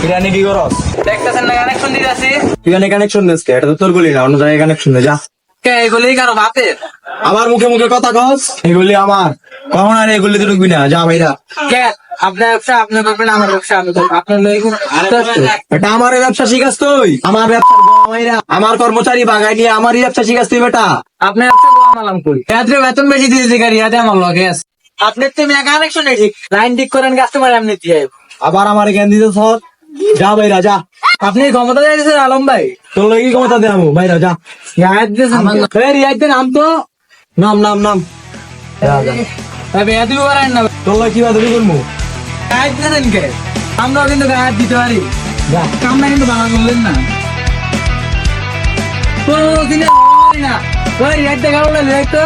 বিরিয়ানি কি করস? দেখতেছেন না কানেকশন দিতেছি। তুই এখানে কানেকশন দিস কে? এটা তো তোর গলি না, অন্য জায়গায় কানেকশন দে যা। কে এগুলি কারো বাপের? আবার মুখে মুখে কথা কস, এগুলি আমার কখন আর এগুলি তো ঢুকবি না, যা ভাইরা। কে আপনার ব্যবসা আপনি করবেন, আমার ব্যবসা আমি করবো। আপনার লই এটা আমার ব্যবসা শিখাস তুই? আমার ব্যবসার ভাইরা, আমার কর্মচারী বাগাই নিয়ে আমারই ব্যবসা শিখাস তুই বেটা? আপনার ব্যবসা মালাম করি রাত্রে বেতন বেশি দিয়েছি গাড়ি হাতে আমার লগে আছে। আপনার তো মেয়ে কানেকশন ঠিক লাইন ঠিক করেন, কাস্টমার এমনি দিয়ে আবার আমার জ্ঞান দিতে সর, যা ভাইরা যা। আপনি ক্ষমতা দিয়েছেন আলম ভাই, তোর লাগি ক্ষমতা দে আমু, ভাইরা যা। গায়ে দিয়েছেন রিয়াইতে নাম তো, নাম নাম নাম। যা, যা। তবে এত করেন না, তোর লাগি কি বাদবি করবো? গায়ে দিয়েছেন কে? আমরাও কিন্তু গায়ে হাত দিতে পারি, যা। কামনা কিন্তু ভালো করলেন না। কোনো দিনে না ওই রেট দেখাবো না, দেখতো